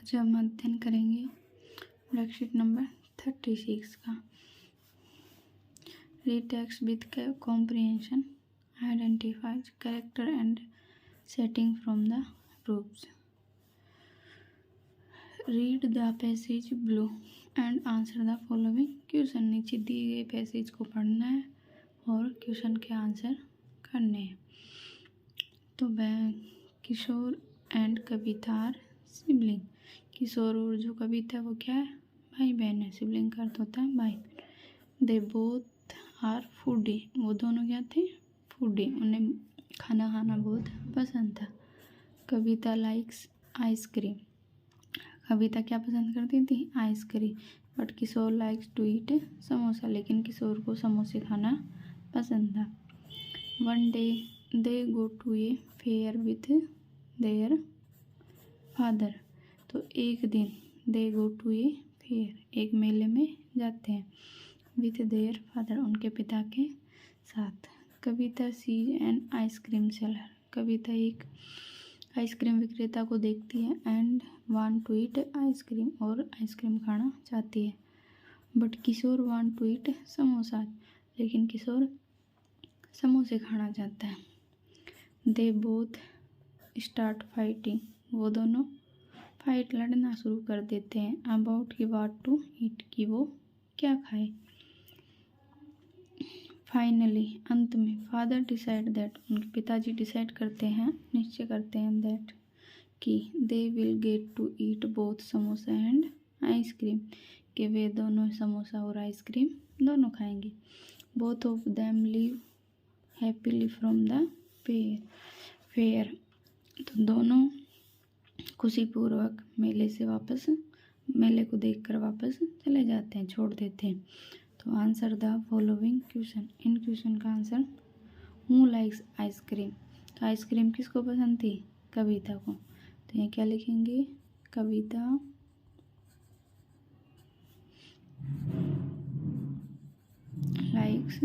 आज हम अध्ययन करेंगे वर्कशीट नंबर 36 का। Read text with comprehension, identifies character and setting from the proofs. Read the passage blue and answer the following question. नीचे दिए गए पैसेज को पढ़ना है और क्वेश्चन के आंसर करने हैं। तो वह किशोर एंड कविता आर सिबलिंग। किशोर और जो कविता वो क्या है, भाई बहन है। सिबलिंग का अर्थ होता है भाई। They both are foodie. वो दोनों क्या थे, फूडी। उन्हें खाना खाना बहुत पसंद था। कविता लाइक्स आइसक्रीम। कविता क्या पसंद करती थी, ice cream. But Kishore likes to eat samosa. लेकिन किशोर को समोसे खाना पसंद था। One day they go to a fair with their father. तो एक दिन दे गो टू ए फेयर, एक मेले में जाते हैं। विथ देयर फादर, उनके पिता के साथ। Kavita sees an ice cream seller. Kavita एक आइसक्रीम विक्रेता को देखती है and want to eat ice cream, और आइसक्रीम खाना चाहती है। But Kishore want to eat samosa, लेकिन किशोर समोसे खाना चाहता है। They both start fighting. वो दोनों फाइट लड़ना शुरू कर देते हैं। अबाउट की वाट टू ईट, कि वो क्या खाए। फाइनली, अंत में, फादर डिसाइड दैट, उनके पिताजी डिसाइड करते हैं, निश्चय करते हैं दैट, कि they will get to eat both samosa and ice cream, कि वे दोनों समोसा और आइसक्रीम दोनों खाएंगे। Both of them leave happily from the fair. तो दोनों खुशीपूर्वक मेले को देखकर वापस चले जाते हैं, छोड़ देते हैं। तो आंसर द फॉलोइंग क्वेश्चन। इन क्वेश्चन का आंसर, हु लाइक्स आइसक्रीम। तो आइसक्रीम किसको पसंद थी, कविता को। तो यहाँ क्या लिखेंगे, Kavita likes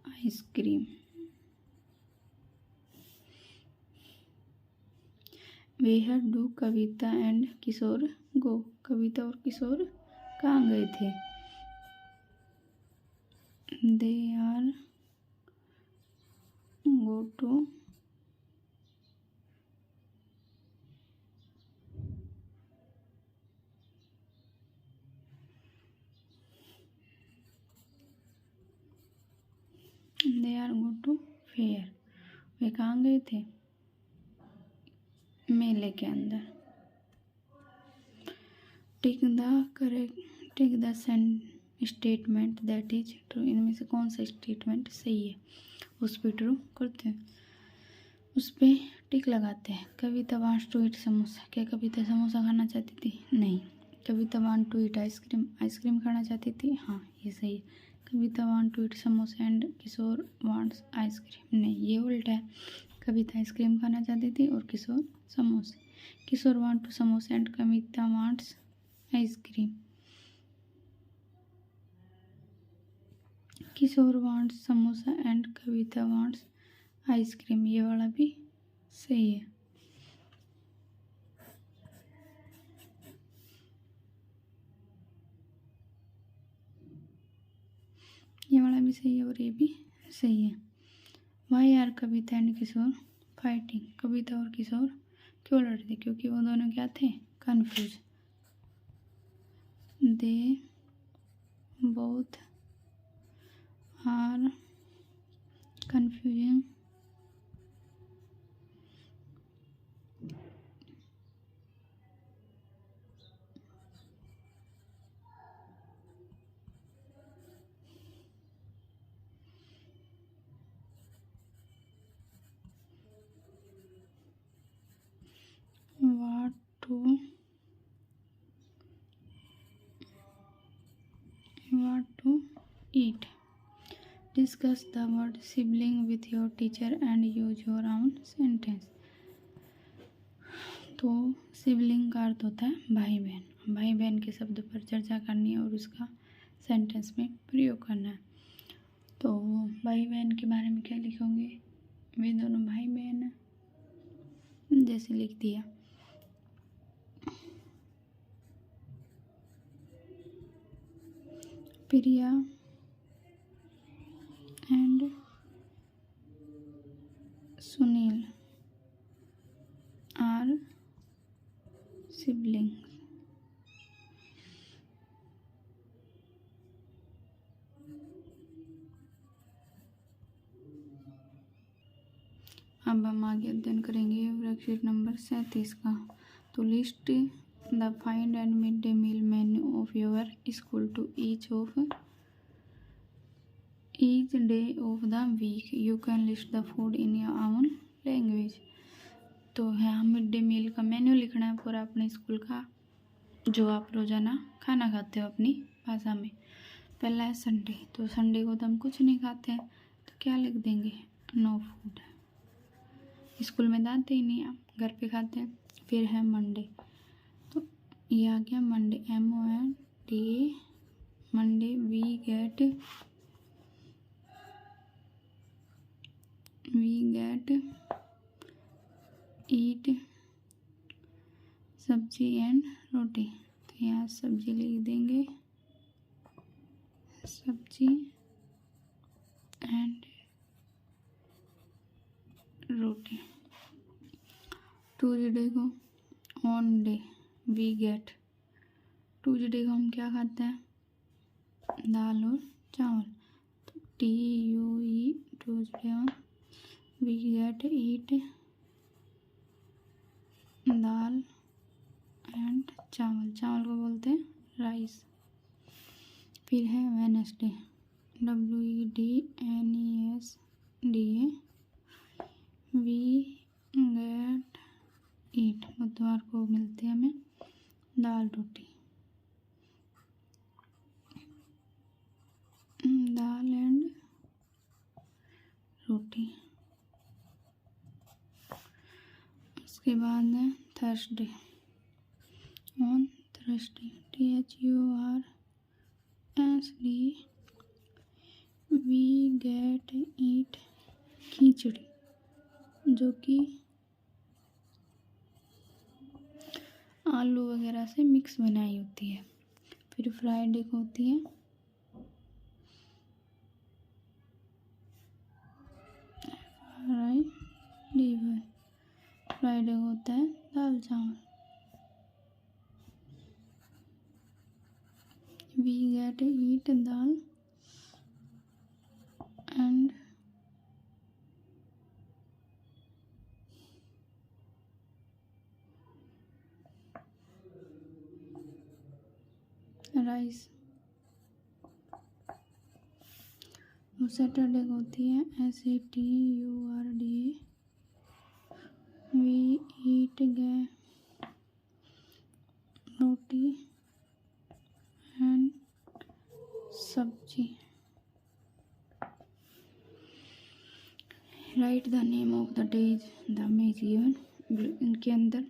ice cream. Where do Kavita and Kishore go. Kavita और किशोर कहाँ गए थे। They are go to fair. वे कहाँ गए थे, मेले के अंदर। Tick the statement that is true. इनमें से कौन सा स्टेटमेंट सही है, उस पर ट्रू करते हैं, उस पर टिक लगाते हैं। Kavita wants to eat samosa. क्या कविता समोसा खाना चाहती थी, नहीं। Kavita want to eat ice cream, ice cream खाना चाहती थी, हाँ ये सही है। Kavita want to eat samosa and Kishore wants ice cream, नहीं ये उल्टा है। कविता आइसक्रीम खाना चाहती थी और किशोर समोसे। Kishore want to samosa and Kavita wants ice cream. Kishore wants samosa and Kavita wants ice cream, ये वाला भी सही है। ये वाला भी सही है और ये भी सही है। Why are Kavita and Kishore fighting. Kavita और किशोर क्यों लड़ते थे, क्योंकि वो दोनों क्या थे, confuse. They both are confusing what to eat. Discuss the word sibling with your teacher and use your own sentence. तो सिबलिंग का अर्थ होता है भाई बहन। भाई बहन के शब्द पर चर्चा करनी है और उसका सेंटेंस में प्रयोग करना है। तो भाई बहन के बारे में क्या लिखोगे, वे दोनों भाई बहन हैं, जैसे लिख दिया। प्रिया एंड सुनील आर सिबलिंग्स। अब हम आगे अध्ययन करेंगे वर्कशीट नंबर 37 का। तो list the find and mid day meal menu of your school to each day of the week. You can list the food in your own language. तो यहाँ mid day मील का मेन्यू लिखना है पूरा अपने school का, जो आप रोज़ाना खाना खाते हो अपनी भाषा में। पहला है संडे, तो संडे को तो हम कुछ नहीं खाते हैं, तो क्या लिख देंगे, नो फूड। स्कूल में दाते ही नहीं, आप घर पे खाते हैं। फिर है मंडे, तो ये आ गया Monday, MONDE Monday. We get eat sabzi and roti. तो यहाँ सब्जी लिख देंगे, सब्जी एंड रोटी। ट्यूसडे को on day we get, Tuesday को हम क्या खाते हैं, दाल और चावल। तो TUE Tuesday on we get eat dal and chawal, चावल को बोलते हैं राइस। फिर है Wednesday, WEDNESDA we get eat, बुधवार को मिलते हैं हमें दाल रोटी, दाल एंड रोटी। उसके बाद है Thursday, on Thursday THURSDAY we get eat khichdi, जो कि आलू वगैरह से मिक्स बनाई होती है। फिर फ्राइडे को होती है फ्राइडे को होता है दाल चावल, we get eat dal and rice. और सैटरडे को होती है SATURDAY we eat roti and sabzi. Write the name of the days the maze given, इनके अंदर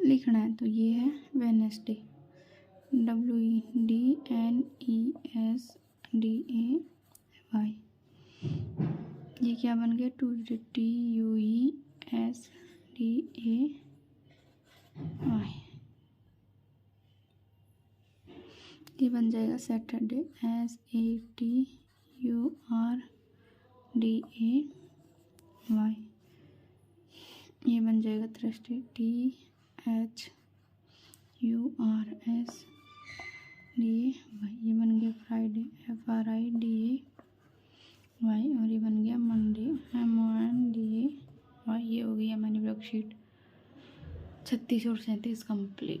लिखना है। तो ये है वेडनेसडे, WEDNESDAY। ये क्या बन गया, ट्यूसडे TUESDAY। ये बन जाएगा सैटरडे SATURDAY। ये बन जाएगा थर्सडे THURSDAY। ये बन गया फ्राइडे FRIDAY। और ये बन गया मंडे MONDAY। ये हो गई हमारी वर्कशीट 36 और 37 कंप्लीट।